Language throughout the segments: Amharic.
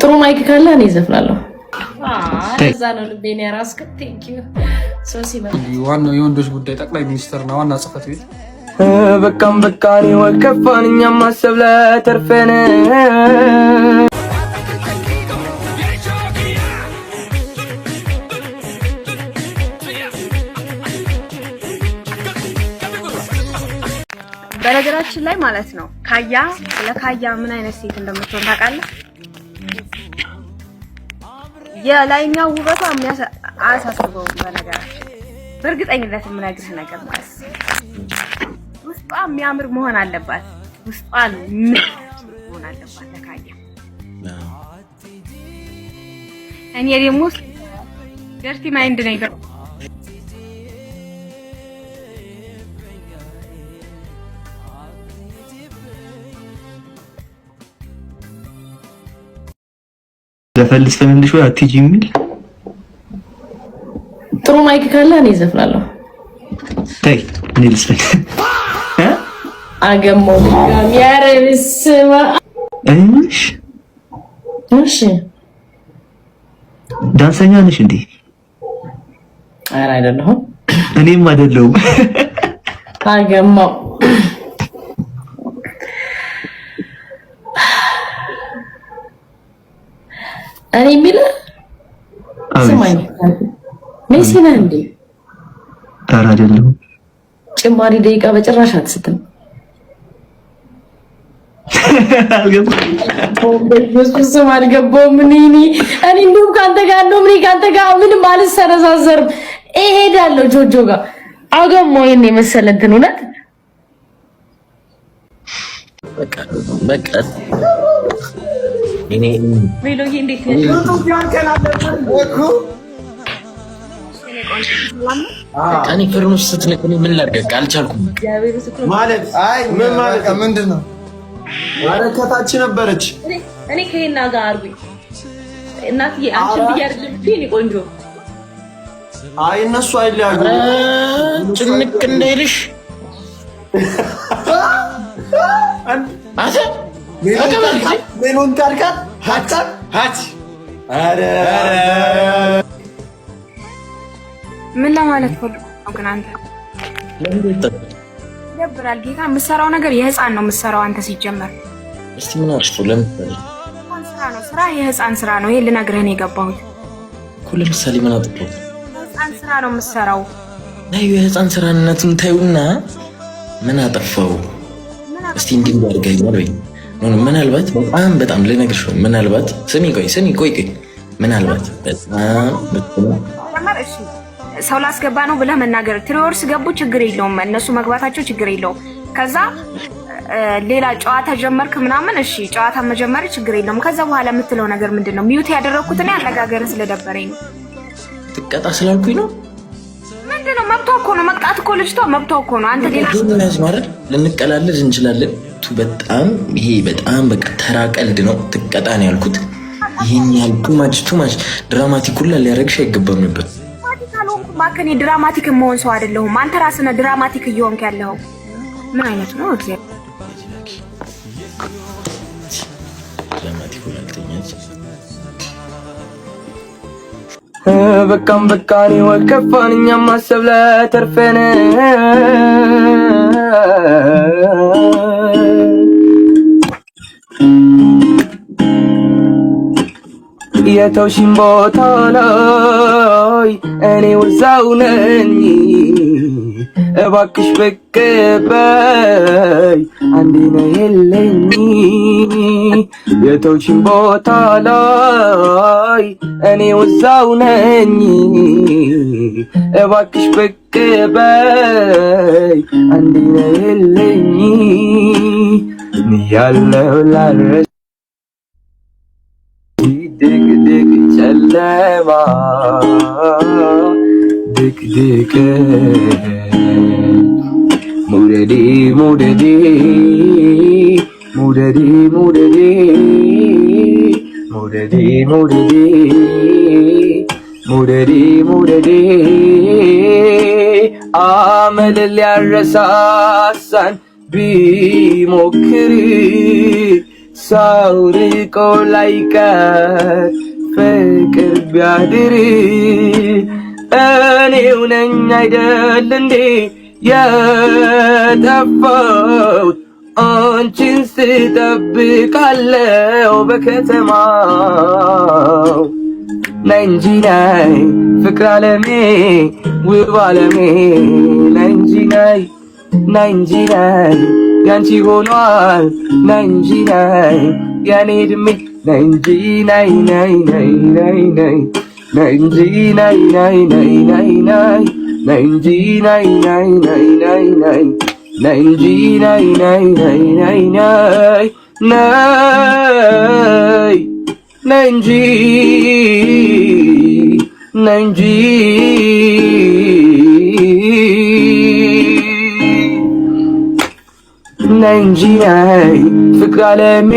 ጥሩ ማይክ ካለ እኔ ዘፍናለሁ። እዛ ነው ልቤን ያራስከት። ቴንክ ዩ ሶሲ ማለት ዋናው የወንዶች ጉዳይ ጠቅላይ ሚኒስትር ነው ዋና ጽፈት ቤት በቃም በቃኒ ወከፋን እኛም ማሰብ ለተርፈን በነገራችን ላይ ማለት ነው ካያ ለካያ ምን አይነት ሴት እንደምትሆን ታውቃለህ? የላይኛው ውበቷ አያሳስበውም። በነገራችን በእርግጠኝነት የምነግርህ ነገር ማለት ነው ውስጧ የሚያምር መሆን አለባት። ውስጧ መሆን አለባት ለካያ። እኔ ደግሞ ደርቲ ማይንድ ነኝ። ዘፈልስ ፈንድሽ ወይ አትጂ የሚል ጥሩ ማይክ ካለ እኔ ዘፍናለሁ። ታይ እኔ ልስፈን አገመው ያረብስማ እሺ ዳንሰኛ ነሽ እንዴ? ኧረ አይደለሁም። እኔም አይደለሁም። አገመው እኔ የሚለው ስማኝ ሜሲ ነህ እንዴ? ኧረ አይደለሁም። ጭማሪ ደቂቃ በጭራሽ አትስትም። አልገባሁም። እኔ እንደውም ከአንተ ጋር እንደውም እኔ ከአንተ ጋር ምንም አልሰረዛዘርም። እሄዳለሁ ጆጆ ጋር አገመው ይሄን የመሰለ እንትን እውነት በቃ እኔ ሜሎዬ እንዴት ነሽ? እኔ ፍርኑስ ስትነግረኝ ምን ላድርግ አልቻልኩም። ማለት አይ ምን ማለት ምንድነው? ማረከታች ነበረች። እኔ ከሄና ጋር አርጉኝ እናትዬ አንቺ ብያርልኝ እኔ ቆንጆ አይ እነሱ አይለያዩ ጭንቅ እንዳይልሽ ሜሎን ካልካት ሀች አረ ምን ለማለት ፈልጎ ግን አንተ ይደብራል። ጌታ የምትሰራው ነገር የህፃን ነው የምትሰራው አንተ ሲጀመር። እስቲ ምን አስፉ ለምሳሌ ስራ የህፃን ስራ ነው። ይሄን ልነግርህ ነው የገባሁት እኮ። ለምሳሌ ምን አጥተው የህፃን ስራ ነው የምትሰራው። ናይ የህፃን ስራነቱን ታዩና ምን አጠፋው እስቲ እንዲህ አድርገኛል ወይ ምናልባት በጣም ልነግርሽ ነው። ምናልባት ስሚ ቆይ ምናልባት በጣም እሺ ሰው ላስገባ ነው ብለህ መናገር ትሪወርስ ገቡ ችግር የለውም። እነሱ መግባታቸው ችግር የለውም። ከዛ ሌላ ጨዋታ ጀመርክ ምናምን እሺ ጨዋታ መጀመር ችግር የለውም። ከዛ በኋላ የምትለው ነገር ምንድነው? ሚውት ያደረኩት እኔ አነጋገርን ስለደበረኝ ነው። ትቀጣ ስላልኩኝ ነው። ምንድነው? መብቷ እኮ ነው መቅጣት እኮ ልጅቷ መብቷ እኮ ነው። አንተ ሌላ ማለት ልንቀላለድ እንችላለን። በጣም ይሄ በጣም በቃ ተራ ቀልድ ነው። ትቀጣ ነው ያልኩት። ይሄን ያህል ቱ ማች ድራማቲክ ሁላ ሊያደርግሽ አይገባም ነበር። ማከኔ ድራማቲክ መሆን ሰው አይደለሁም። አንተ ራስህ ነህ ድራማቲክ እየሆንክ ያለው። ምን አይነት ነው እግዚአብሔር ድራማቲክ ሁላልተኛች በቃም በቃኒ ወከፋን እኛም ማሰብ ለተርፈን የተውሽን ቦታ ላይ እኔ ወዛው ነኝ እባክሽ ብቅ በይ አንዴ ነው የለኝ። የተውሽን ቦታ ላይ እኔ ወዛው ነኝ እባክሽ ብቅ በይ አንዴ ነው የለኝ ያለው ላረስ ድቅድቅ ጨለማ ድቅድቅ ሙደዴ ሙደዴ ሙደዴ ሙደዴ ሙደዴ ሙደዴ ሙደዴ ሙደዴ አመል ሊያረሳሳን ቢሞክር ሰው ርቆ ላይቀር ፍቅር ቢያድር እኔው ነኝ አይደል እንዴ የጠፋሁት አንቺን ስጠብቃለሁ በከተማው ነይ እንጂ ነይ ፍቅር ዓለሜ ውብ ዓለሜ ነይ እንጂ ነይ እንጂ ነይ ያንቺ ሆኗል ነይ እንጂ ነይ የኔ ዕድሜ ነይ እንጂ ነይ ነይ ነይ ነይ ነይ ነይ እንጂ ነይ ነይ ነይ ነይ ነይ ነይ እንጂ ነይ ነይ ነይ ነይ ነይ ነይ እንጂ ነይ ነይ ነይ ነይ ነይ ነይ ነይ እንጂ ነይ እንጂ ነይ እንጂ ነይ ፍቅር ዓለሜ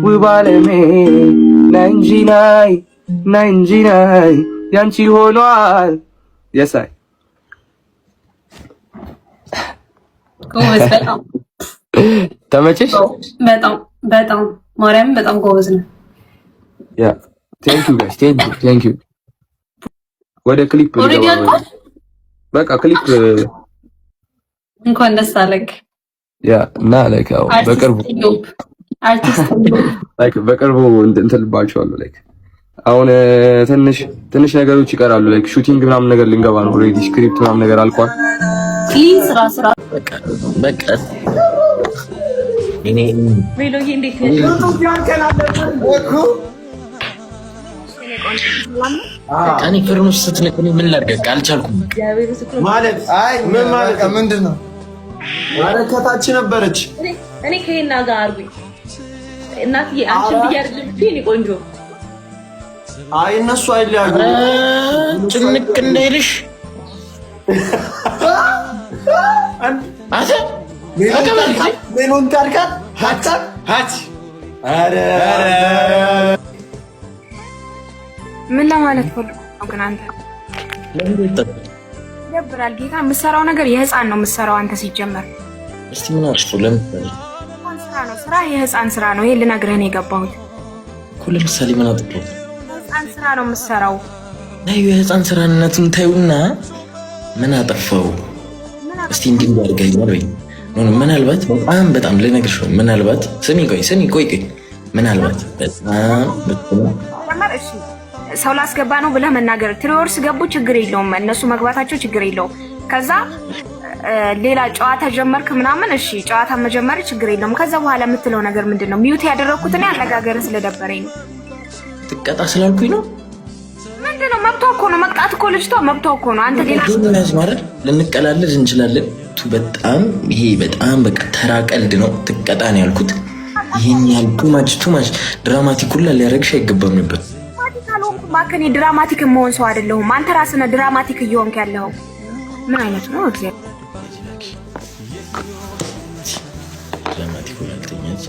ውብ ዓለሜ ነይ እንጂ ነይ እንጂ ነይ ያንቺ ሆኗል የሳይ ጎበዝ በጣም ተመቸሽ? በጣም ማርያም በጣም ጎበዝ ነው። ያ ቴንክ ዩ ጋይስ ቴንክ ዩ ወደ ክሊፕ በቃ ክሊፕ እንኳን ደስ አለህ። ያ እና ላይክ በቅርቡ እንትን ልባቸዋለሁ ላይክ አሁን ትንሽ ነገሮች ይቀራሉ ላይክ ሹቲንግ ምናምን ነገር ልንገባ ነው። ኦልሬዲ ስክሪፕት ምናምን ነገር አልቋል። ስራ በቃ እኔ ቬሎዬ እንዴት ነሽ? እኔ ፍርኑስ ስትነኩኝ ምን ላድርግ አልቻልኩም ማለት አይ ምን ማለት ምንድን ነው? ከታች ነበረች። እኔ ከሄና ጋር አርጉኝ እናትዬ አንቺን ብዬ አይደለም እኔ ቆንጆ አይ እነሱ አይለያዩ ጭንቅ እንዳይልሽ አተ ሜሎን ታርካት ሃት አረ ምን ለማለት ፈልጎ ነው ግን አንተ ይደብራል። ጌታ የምትሰራው ነገር የህፃን ነው የምትሰራው አንተ ሲጀመር። እስቲ ምን አርፉ ለምሳሌ ስራ የህፃን ስራ ነው። ይሄ ልነግርህ ነው የገባሁት እኮ። ለምሳሌ ምን አጥቶ የህፃን ስራ ነው የምትሰራው። አይ የህፃን ስራነቱን ታዩና ምን አጠፋው? እስቲ እንዲህ እንዳርጋኛል ወይ ነው ምናልባት በጣም ልነግርሽ ነው። ምናልባት ስሚ ቆይ ምናልባት በጣም እሺ ሰው ላስገባ ነው ብለህ መናገር ትሪወርስ ገቡ ችግር የለውም እነሱ መግባታቸው ችግር የለውም። ከዛ ሌላ ጨዋታ ጀመርክ ምናምን እሺ ጨዋታ መጀመር ችግር የለውም። ከዛ በኋላ የምትለው ነገር ምንድነው? ሚውት ያደረኩት እኔ አነጋገር ስለደበረኝ ነው። ትቀጣ ስላልኩኝ ነው። ምንድነው? መብቷ እኮ ነው መቅጣት እኮ ልጅቷ መብቷ እኮ ነው። አንተ ሌላ ማለት ልንቀላለድ እንችላለን። በጣም ይሄ በጣም በቃ ተራ ቀልድ ነው። ትቀጣ ነው ያልኩት። ይሄን ያህል ቱማች ድራማቲክ ሁላ ሊያደርግሽ አይገባም ነበር። ማከኔ ድራማቲክ መሆን ሰው አይደለሁም። አንተ ራስህ ነህ ድራማቲክ እየሆንክ ያለው። ምን አይነት ነው እግዚአብሔር ድራማቲክ ሁላልተኛች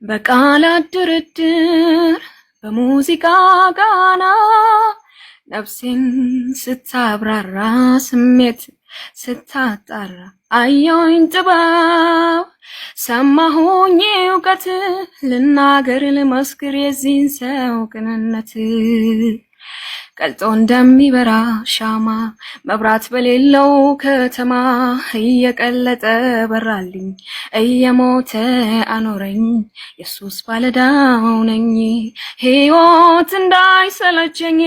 በቃላት ድርድር በሙዚቃ ቃና ነፍሴን ስታብራራ ስሜት ስታጣራ አየሁኝ ጥበብ ሰማሁኝ እውቀት ልናገር ልመስክር የዚህን ሰው ቅንነት ቀልጦ እንደሚበራ ሻማ መብራት በሌለው ከተማ እየቀለጠ በራልኝ እየሞተ አኖረኝ ኢየሱስ ባለዳው ነኝ። ሕይወት እንዳይሰለቸኝ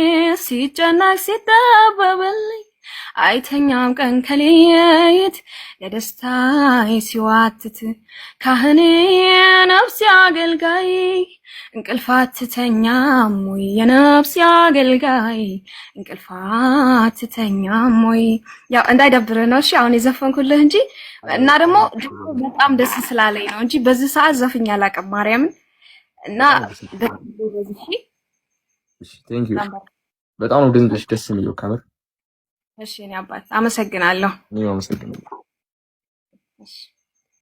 ሲጨነቅ ሲጠበብልኝ አይተኛም ቀን ከሌት ለደስታዬ ሲዋትት ካህኔ የነፍሴ አገልጋይ እንቅልፋት ትተኛም ወይ የነፍሴ አገልጋይ እንቅልፋት ትተኛም ወይ። ያው እንዳይደብርህ ነው እሺ አሁን የዘፈንኩልህ እንጂ እና ደግሞ በጣም ደስ ስላለኝ ነው እንጂ በዚህ ሰዓት ዘፍኛ አላውቅም ማርያምን እና እሺ ቴንክ ዩ በጣም ነው ድንቅሽ ደስ የሚለው ካመር እሺ እኔ አባት አመሰግናለሁ። እኔም አመሰግናለሁ።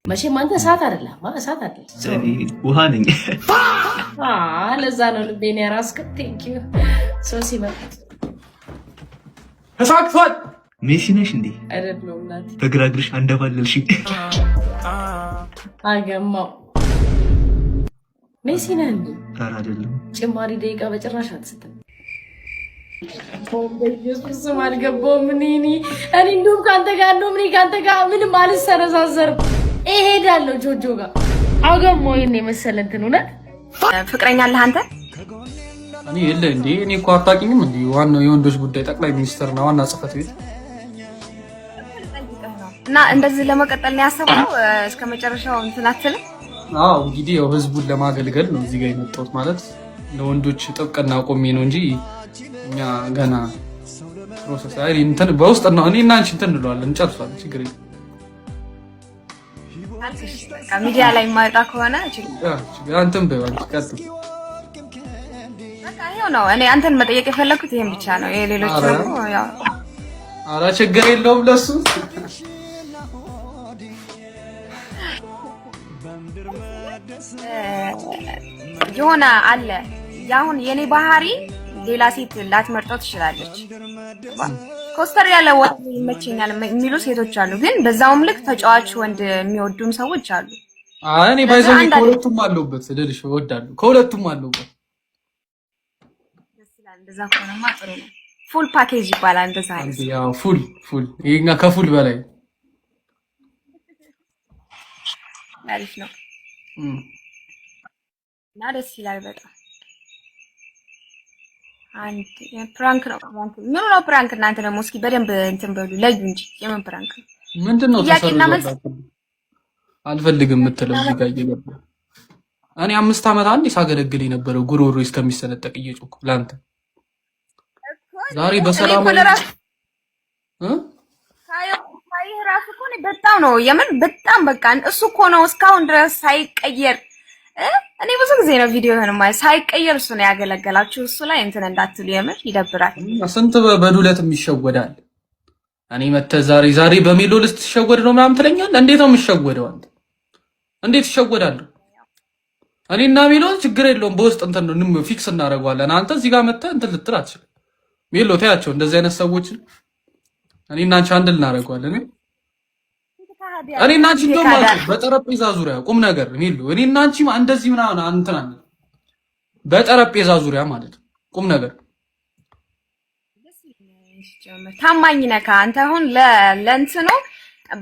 መቼም አንተ እሳት አይደለም እሳት አይደለም ውሃ ነኝ። ለዛ ነው ልቤን ያራስከት። ቴንክ ዩ ሶሲ መጣ ተሳክቷል። ሜሲ ነሽ እንዴ? አይደለም እናቴ በግራግርሽ አንደባለልሽ። አገማው ሜሲ ነህ እንዴ? ኧረ አይደለም። ጭማሪ ደቂቃ በጭራሽ አትስትም። ኢየሱስ ስም አልገባውም። እኔ እንደውም ከአንተ ጋር እንደውም እኔ ከአንተ ጋር ምንም አልሰረዛዘርም። እሄዳለሁ ጆጆ ጋር አገማው ይሄን የመሰለ እንትን እውነት ፍቅረኛ አለህ አንተ? እኔ የለ እንዴ እኔ እኮ አታውቂኝም እንዴ? ዋናው የወንዶች ጉዳይ ጠቅላይ ሚኒስትር ነው ዋና ጽሕፈት ቤት እና እንደዚህ ለመቀጠል ነው ያሰብነው እስከ መጨረሻው እንትን አትልም? አዎ እንግዲህ ያው ህዝቡን ለማገልገል ነው እዚህ ጋር የመጣሁት። ማለት ለወንዶች ጥብቅና ቆሜ ነው እንጂ እኛ ገና ፕሮሰስ አይ እንትን በውስጥ ነው እኔ እና አንቺ እንትን እንለዋለን እንጨርሳለን። ችግር የለም። ሚዲያ ላይ የማይወጣ ከሆነ አንተም በባንክ ቀጥል። በቃ ይሄው ነው። እኔ አንተን መጠየቅ የፈለኩት ይሄን ብቻ ነው። የሌሎች ደግሞ ያው ኧረ ችግር የለውም ለሱ የሆነ አለ ያሁን የኔ ባህሪ ሌላ ሴት ላትመርጠው ትችላለች። ኮስተር ያለ ወንድ ይመቸኛል የሚሉ ሴቶች አሉ፣ ግን በዛውም ልክ ተጫዋች ወንድ የሚወዱም ሰዎች አሉ። እኔ ባይዘው ከሁለቱም አለውበት ልልሽ እወዳለሁ። ከሁለቱም አለውበት እንደዛ ከሆነማ ጥሩ ነው። ፉል ፓኬጅ ይባላል እንደዛ አይነት። ያው ፉል ይሄኛ ከፉል በላይ አሪፍ ነው እና ደስ ይላል በጣም። አንድ ፕራንክ ነው። ምን ነው ፕራንክ? እናንተ ደግሞ እስኪ በደንብ እንትን በሉ ለዩ እንጂ የምን ፕራንክ ነው? ምንድነው ተሰሩት? አልፈልግም የምትለው እዚህ ጋር እየገባ እኔ 5 ዓመት አንዴ ሳገለግል የነበረው ጉሮሮ እስከሚሰነጠቅ እየጮኩ ላንተ ዛሬ በሰላም ሳይህ ራሱ እኮ ነው በጣም ነው የምን በጣም በቃ እሱ እኮ ነው እስካሁን ድረስ ሳይቀየር። እኔ ብዙ ጊዜ ነው ቪዲዮህን ማለት ሳይቀየር እሱ ነው ያገለገላችሁ። እሱ ላይ እንትን እንዳትሉ የምር ይደብራል። ስንት በዱለትም ይሸወዳል። እኔ መተህ ዛሬ በሜሎ ልትሸወድ ነው ምናምን ትለኛለህ። እንዴት ነው የምሸወደው? አንተ እንዴት ይሸወዳለሁ? እኔና ሜሎ ችግር የለውም በውስጥ እንትን ነው ፊክስ እናደርገዋለን። አንተ እዚህ ጋር መተህ እንትን ልትል አትችልም። ሜሎ ተያቸው እንደዚህ አይነት ሰዎችን እኔና አንቺ አንድ እናደርገዋለን። እኔና አንቺ እንደውም ማለት በጠረጴዛ ዙሪያ ቁም ነገር ሜሎ እኔና አንቺ እንደዚህ ምናምን እንትን አለ በጠረጴዛ ዙሪያ ማለት ቁም ነገር ታማኝ ነህ አንተ። አሁን ለእንትኑ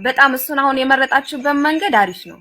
በጣም እሱን አሁን የመረጣችሁበት መንገድ አሪፍ ነው።